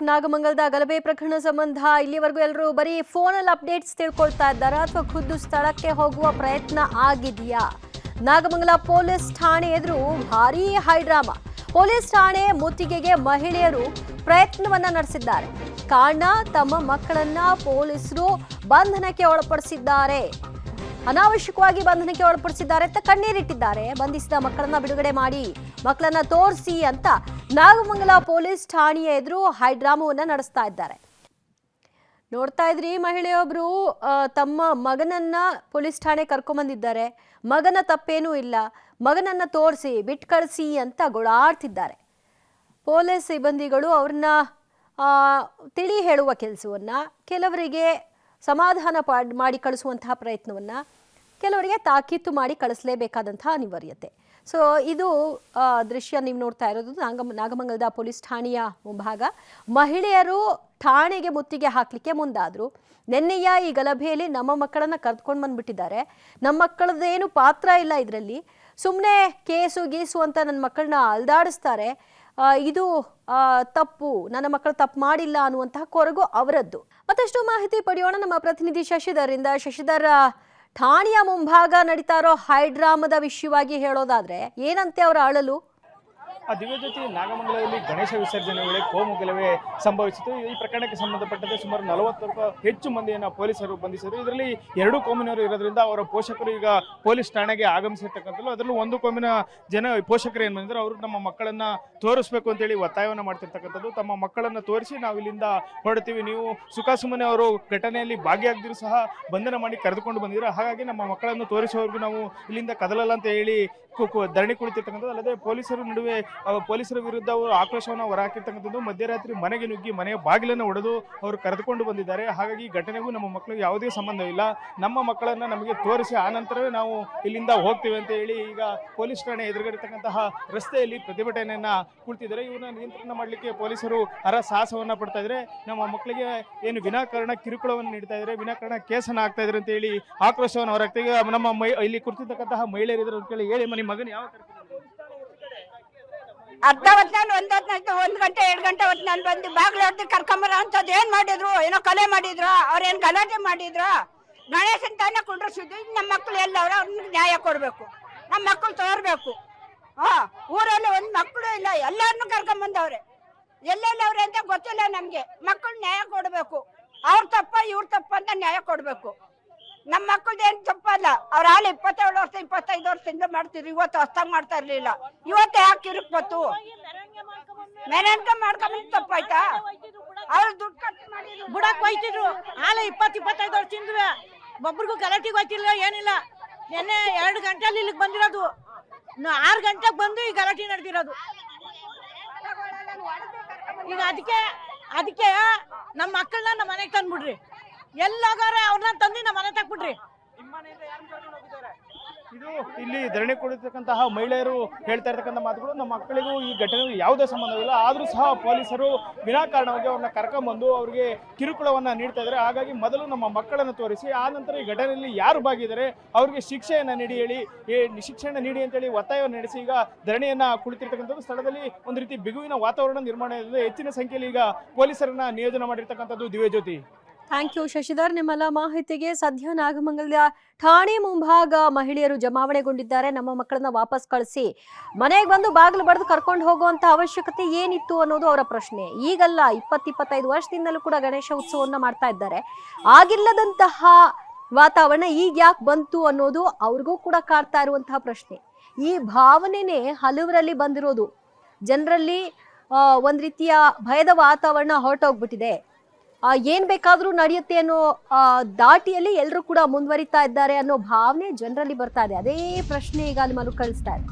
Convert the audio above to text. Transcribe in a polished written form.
ನಾಗಮಂಗಲದ ಗಲಭೆ ಪ್ರಕರಣ ಸಂಬಂಧ ಇಲ್ಲಿವರೆಗೂ ಎಲ್ಲರೂ ಬರೀ ಫೋನಲ್ಲಿ ಅಪ್ಡೇಟ್ಸ್ ತಿಳ್ಕೊಳ್ತಾ ಇದ್ದಾರಾ ಅಥವಾ ಖುದ್ದು ಸ್ಥಳಕ್ಕೆ ಹೋಗುವ ಪ್ರಯತ್ನ ಆಗಿದೆಯಾ? ನಾಗಮಂಗಲ ಪೊಲೀಸ್ ಠಾಣೆ ಎದುರು ಭಾರೀ ಹೈಡ್ರಾಮಾ. ಪೊಲೀಸ್ ಠಾಣೆ ಮುತ್ತಿಗೆಗೆ ಮಹಿಳೆಯರು ಪ್ರಯತ್ನವನ್ನ ನಡೆಸಿದ್ದಾರೆ. ಕಾರಣ ತಮ್ಮ ಮಕ್ಕಳನ್ನ ಪೊಲೀಸರು ಬಂಧನಕ್ಕೆ ಒಳಪಡಿಸಿದ್ದಾರೆ, ಅನಾವಶ್ಯಕವಾಗಿ ಬಂಧನಕ್ಕೆ ಒಳಪಡಿಸಿದ್ದಾರೆ ಅಂತ ಕಣ್ಣೀರಿಟ್ಟಿದ್ದಾರೆ. ಬಂಧಿಸಿದ ಮಕ್ಕಳನ್ನ ಬಿಡುಗಡೆ ಮಾಡಿ, ಮಕ್ಕಳನ್ನ ತೋರಿಸಿ ಅಂತ ನಾಗಮಂಗಲ ಪೊಲೀಸ್ ಠಾಣೆಯ ಎದುರು ಹೈಡ್ರಾಮವನ್ನ ನಡೆಸ್ತಾ ಇದ್ದಾರೆ. ನೋಡ್ತಾ ಇದ್ರಿ, ಮಹಿಳೆಯೊಬ್ರು ತಮ್ಮ ಮಗನನ್ನ ಪೊಲೀಸ್ ಠಾಣೆ ಕರ್ಕೊಂಡ್ಬಂದಿದ್ದಾರೆ. ಮಗನ ತಪ್ಪೇನೂ ಇಲ್ಲ, ಮಗನನ್ನ ತೋರಿಸಿ ಬಿಟ್ಟು ಕಳಿಸಿ ಅಂತ ಗೋಳಾಡ್ತಿದ್ದಾರೆ. ಪೊಲೀಸ್ ಸಿಬ್ಬಂದಿಗಳು ಅವ್ರನ್ನ ತಿಳಿ ಹೇಳುವ ಕೆಲಸವನ್ನ, ಕೆಲವರಿಗೆ ಸಮಾಧಾನ ಮಾಡಿ ಕಳಿಸುವಂತಹ ಪ್ರಯತ್ನವನ್ನ, ಕೆಲವರಿಗೆ ತಾಕೀತು ಮಾಡಿ ಕಳಿಸಲೇಬೇಕಾದಂತಹ ಅನಿವಾರ್ಯತೆ. ಸೊ ಇದು ದೃಶ್ಯ ನೀವು ನೋಡ್ತಾ ಇರೋದು ನಾಗಮಂಗಲದ ಪೊಲೀಸ್ ಠಾಣೆಯ ಮುಂಭಾಗ. ಮಹಿಳೆಯರು ಠಾಣೆಗೆ ಮುತ್ತಿಗೆ ಹಾಕ್ಲಿಕ್ಕೆ ಮುಂದಾದ್ರು. ನಿನ್ನೆಯ ಈ ಗಲಭೆಯಲ್ಲಿ ನಮ್ಮ ಮಕ್ಕಳನ್ನ ಕರೆದುಕೊಂಡು ಬಂದ್ಬಿಟ್ಟಿದ್ದಾರೆ. ನಮ್ಮ ಮಕ್ಕಳದೇನು ಪಾತ್ರ ಇಲ್ಲ ಇದರಲ್ಲಿ, ಸುಮ್ಮನೆ ಕೇಸು ಗೀಸು ಅಂತ ನನ್ನ ಮಕ್ಕಳನ್ನ ಅಲ್ದಾಡಿಸ್ತಾರೆ. ಇದು ತಪ್ಪು, ನನ್ನ ಮಕ್ಕಳು ತಪ್ಪು ಮಾಡಿಲ್ಲ ಅನ್ನುವಂತಹ ಕೊರಗು ಅವರದ್ದು. ಮತ್ತಷ್ಟು ಮಾಹಿತಿ ಪಡೆಯೋಣ ನಮ್ಮ ಪ್ರತಿನಿಧಿ ಶಶಿಧರ್ ಇಂದ. ಶಶಿಧರ್, ಠಾಣೆಯ ಮುಂಭಾಗ ನಡೀತಾ ಇರೋ ಹೈಡ್ರಾಮದ ವಿಷಯವಾಗಿ ಹೇಳೋದಾದ್ರೆ ಏನಂತೆ ಅವರ ಅಳಲು? ದಿವ್ಯಜ್ಯೋತಿ, ನಾಗಮಂಗಲದಲ್ಲಿ ಗಣೇಶ ವಿಸರ್ಜನೆ ವೇಳೆ ಕೋಮು ಗಲಭೆ ಸಂಭವಿಸಿತು. ಈ ಪ್ರಕರಣಕ್ಕೆ ಸಂಬಂಧಪಟ್ಟಂತೆ ಸುಮಾರು 40ಕ್ಕೂ ಹೆಚ್ಚು ಮಂದಿಯನ್ನು ಪೊಲೀಸರು ಬಂಧಿಸಿದರು. ಇದರಲ್ಲಿ 2 ಕೋಮಿನವರು ಇರೋದ್ರಿಂದ ಅವರ ಪೋಷಕರು ಈಗ ಪೊಲೀಸ್ ಠಾಣೆಗೆ ಆಗಮಿಸಿರ್ತಕ್ಕಂಥದ್ದು. ಅದರಲ್ಲೂ ಒಂದು ಕೋಮಿನ ಪೋಷಕರು ಏನು ಬಂದಿದ್ರು, ಅವರು ನಮ್ಮ ಮಕ್ಕಳನ್ನ ತೋರಿಸ್ಬೇಕು ಅಂತೇಳಿ ಒತ್ತಾಯವನ್ನು ಮಾಡ್ತಿರ್ತಕ್ಕಂಥದ್ದು. ತಮ್ಮ ಮಕ್ಕಳನ್ನು ತೋರಿಸಿ ನಾವು ಇಲ್ಲಿಂದ ಹೊರಡ್ತೀವಿ, ನೀವು ಸುಖಾಸುಮ್ಮನೆ ಅವರು ಘಟನೆಯಲ್ಲಿ ಭಾಗಿಯಾಗದಿರು ಸಹ ಬಂಧನ ಮಾಡಿ ಕರೆದುಕೊಂಡು ಬಂದಿದ್ರು, ಹಾಗಾಗಿ ನಮ್ಮ ಮಕ್ಕಳನ್ನು ತೋರಿಸುವವರೆಗೂ ನಾವು ಇಲ್ಲಿಂದ ಕದಲಲ್ಲ ಅಂತ ಹೇಳಿ ಧರಣಿ ಕುಳಿತಿರ್ತಕ್ಕಂಥದ್ದು. ಅಲ್ಲದೆ ಪೊಲೀಸರ ವಿರುದ್ಧ ಅವರು ಆಕ್ರೋಶವನ್ನು ಹೊರಹಾಕಿರ್ತಕ್ಕಂಥದ್ದು. ಮಧ್ಯರಾತ್ರಿ ಮನೆಗೆ ನುಗ್ಗಿ ಮನೆಯ ಬಾಗಿಲನ್ನು ಒಡೆದು ಅವರು ಕರೆದುಕೊಂಡು ಬಂದಿದ್ದಾರೆ. ಹಾಗಾಗಿ ಈ ಘಟನೆಗೂ ನಮ್ಮ ಮಕ್ಕಳಿಗೆ ಯಾವುದೇ ಸಂಬಂಧವಿಲ್ಲ, ನಮ್ಮ ಮಕ್ಕಳನ್ನ ನಮಗೆ ತೋರಿಸಿ ಆನಂತರವೇ ನಾವು ಇಲ್ಲಿಂದ ಹೋಗ್ತೀವಿ ಅಂತ ಹೇಳಿ ಈಗ ಪೊಲೀಸ್ ಠಾಣೆ ಎದುರುಗಡೆತಕ್ಕಂತಹ ರಸ್ತೆಯಲ್ಲಿ ಪ್ರತಿಭಟನೆಯನ್ನ ಕುಳಿತಿದ್ದಾರೆ. ಇವನ್ನ ನಿಯಂತ್ರಣ ಮಾಡಲಿಕ್ಕೆ ಪೊಲೀಸರು ಸಾಹಸವನ್ನ ಪಡ್ತಾ ಇದ್ದಾರೆ. ನಮ್ಮ ಮಕ್ಕಳಿಗೆ ಏನು ವಿನಾಕಾರಣ ಕಿರುಕುಳವನ್ನು ನೀಡ್ತಾ ಇದ್ದಾರೆ, ವಿನಾಕಾರಣ ಕೇಸನ್ನು ಹಾಕ್ತಾ ಇದ್ದಾರೆ ಅಂತ ಹೇಳಿ ಆಕ್ರೋಶವನ್ನು ಹೊರಹಾಕ್ತಾ ಈಗ ನಮ್ಮ ಇಲ್ಲಿ ಕುಳಿತಿರ್ತಕ್ಕಂತಹ ಮಹಿಳೆಯರಿದ್ರು ಅಂತ ಹೇಳಿ ನಿಮ್ಮ ಮಗನ ಯಾವ ಅರ್ಧ ಹೊತ್ತಿನಲ್ಲಿ 1 ಗಂಟೆ 2 ಗಂಟೆ ಹೊತ್ತಿನಲ್ಲಿ ಬಂದು ಬಾಗಿಲು ಹೊಡೆದು ಕರ್ಕೊಂಬರ ಅಂತದ್ದು ಏನ್ ಮಾಡಿದ್ರು, ಏನೋ ಕಲೆ ಮಾಡಿದ್ರು, ಅವ್ರೇನ್ ಗಲಾಟೆ ಮಾಡಿದ್ರು. ಗಣೇಶನ್ ತಾನೇ ಕುಂಡ್ರಿಸಿದ್ದು. ನಮ್ಮ ಮಕ್ಕಳು ಎಲ್ಲವ್ರ, ಅವ್ರಿಗೆ ನ್ಯಾಯ ಕೊಡ್ಬೇಕು, ನಮ್ಮ ಮಕ್ಕಳು ತೋರ್ಬೇಕು. ಊರಲ್ಲಿ ಒಂದ್ ಮಕ್ಕಳು ಇಲ್ಲ, ಎಲ್ಲಾರನ್ನು ಕರ್ಕೊಂಬಂದವ್ರೆ. ಎಲ್ಲೆಲ್ಲವ್ರೆ ಅಂತ ಗೊತ್ತಿಲ್ಲ ನಮ್ಗೆ. ಮಕ್ಕಳು ನ್ಯಾಯ ಕೊಡ್ಬೇಕು. ಅವ್ರ ತಪ್ಪ ಇವ್ರ ತಪ್ಪ ಅಂತ ನ್ಯಾಯ ಕೊಡ್ಬೇಕು. ನಮ್ಮ ಮಕ್ಕಳದ್ದು ಏನ್ ತಪ್ಪಲ್ಲ. ಅವ್ರ ಹಾಲು 27 ವರ್ಷ 25 ವರ್ಷದಿಂದ ಮಾಡ್ತಿದ್ರು, ಇವತ್ತು ಹೊಸ್ತಾಗ್ ಮಾಡ್ತಾ ಇರ್ಲಿಲ್ಲ. ಇವತ್ತು ಯಾಕೆ ಇರುಕ್ಬತ್ತು? ಮೆರವಣಿಗೆ ಮಾಡ್ಕೊಂಡ್ ತಪ್ಪಾಯ್ತಾ? ಅವ್ರು ದುಡ್ಡು ಖರ್ಚು ಮಾಡಿ ಬುಡಕ್ ಹೋಯ್ತಿದ್ರು. ಹಾಲು 20-25 ವರ್ಷದಿಂದ ಒಬ್ರಿಗೂ ಗಲಾಟಿಗೆ ಹೋಯ್ತಿಲ್ಲ, ಏನಿಲ್ಲ. ನಿನ್ನೆ 2 ಗಂಟೆಲಿ ಇಲ್ಲಿಗೆ ಬಂದಿರೋದು, 6 ಗಂಟೆಗೆ ಬಂದು ಈ ಗಲಾಟೆ ನಡೆದಿರೋದು. ಈಗ ಅದಕ್ಕೆ ನಮ್ಮ ಮಕ್ಕಳನ್ನ ನಮ್ಮ ಮನೆಗೆ ತಂದ್ಬಿಡ್ರಿ, ಎಲ್ಲೋಗಾರೆ ಅವ್ರನ್ನ ತಂದು ನಮ್ಮ ಮನೆ ತಕ್ಬಿಡ್ರಿ. ಇದು ಇಲ್ಲಿ ಧರಣಿ ಕೊಡಿರ್ತಕ್ಕಂತಹ ಮಹಿಳೆಯರು ಹೇಳ್ತಾ ಇರ್ತಕ್ಕಂಥ ಮಾತುಗಳು. ನಮ್ಮ ಮಕ್ಕಳಿಗೂ ಈ ಘಟನೆಗೂ ಯಾವುದೇ ಸಂಬಂಧವಿಲ್ಲ, ಆದ್ರೂ ಸಹ ಪೊಲೀಸರು ವಿನಾಕಾರಣವಾಗಿ ಅವ್ರನ್ನ ಕರ್ಕೊಂಡ್ಬಂದು ಅವ್ರಿಗೆ ಕಿರುಕುಳವನ್ನ ನೀಡ್ತಾ ಇದ್ದಾರೆ. ಹಾಗಾಗಿ ಮೊದಲು ನಮ್ಮ ಮಕ್ಕಳನ್ನು ತೋರಿಸಿ, ಆ ನಂತರ ಈ ಘಟನೆಯಲ್ಲಿ ಯಾರು ಭಾಗಿದ್ದಾರೆ ಅವ್ರಿಗೆ ಶಿಕ್ಷೆಯನ್ನ ನೀಡಿ ಅಂತೇಳಿ ಒತ್ತಾಯವನ್ನು ನಡೆಸಿ ಈಗ ಧರಣಿಯನ್ನ ಕುಳಿತಿರ್ತಕ್ಕಂಥದ್ದು. ಸ್ಥಳದಲ್ಲಿ ಒಂದು ರೀತಿ ಬಿಗುವಿನ ವಾತಾವರಣ ನಿರ್ಮಾಣ ಇದೆ. ಹೆಚ್ಚಿನ ಸಂಖ್ಯೆಯಲ್ಲಿ ಈಗ ಪೊಲೀಸರನ್ನ ನಿಯೋಜನೆ ಮಾಡಿರ್ತಕ್ಕಂಥದ್ದು. ದಿವ್ಯಜ್ಯೋತಿ, ಥ್ಯಾಂಕ್ ಯು ಶಶಿಧರ್, ನಿಮ್ಮೆಲ್ಲ ಮಾಹಿತಿಗೆ. ಸದ್ಯ ನಾಗಮಂಗಲದ ಠಾಣೆ ಮುಂಭಾಗ ಮಹಿಳೆಯರು ಜಮಾವಣೆಗೊಂಡಿದ್ದಾರೆ. ನಮ್ಮ ಮಕ್ಕಳನ್ನ ವಾಪಸ್ ಕಳಿಸಿ, ಮನೆಗೆ ಬಂದು ಬಾಗಿಲು ಬಡಿದು ಕರ್ಕೊಂಡು ಹೋಗುವಂತ ಅವಶ್ಯಕತೆ ಏನಿತ್ತು ಅನ್ನೋದು ಅವರ ಪ್ರಶ್ನೆ. ಈಗಲ್ಲ, 20-25 ವರ್ಷದಿಂದಲೂ ಕೂಡ ಗಣೇಶ ಉತ್ಸವವನ್ನ ಮಾಡ್ತಾ ಇದ್ದಾರೆ. ಆಗಿಲ್ಲದಂತಹ ವಾತಾವರಣ ಈಗ ಯಾಕೆ ಬಂತು ಅನ್ನೋದು ಅವ್ರಿಗೂ ಕೂಡ ಕಾಡ್ತಾ ಇರುವಂತಹ ಪ್ರಶ್ನೆ. ಈ ಭಾವನೆನೇ ಹಲವರಲ್ಲಿ ಬಂದಿರೋದು. ಜನರಲ್ಲಿ ಒಂದ್ ರೀತಿಯ ಭಯದ ವಾತಾವರಣ ಹೊರಟೋಗ್ಬಿಟ್ಟಿದೆ. ಏನ್ ಬೇಕಾದ್ರೂ ನಡೆಯುತ್ತೆ ಅನ್ನೋ ದಾಟಿಯಲ್ಲಿ ಎಲ್ಲರೂ ಕೂಡ ಮುಂದುವರಿತಾ ಇದ್ದಾರೆ ಅನ್ನೋ ಭಾವನೆ ಜನರಲ್ಲಿ ಬರ್ತಾ ಇದೆ. ಅದೇ ಪ್ರಶ್ನೆ ಈಗ ಅಲ್ಲಿ ಮರುಕಳಿಸ್ತಾ ಇದೆ.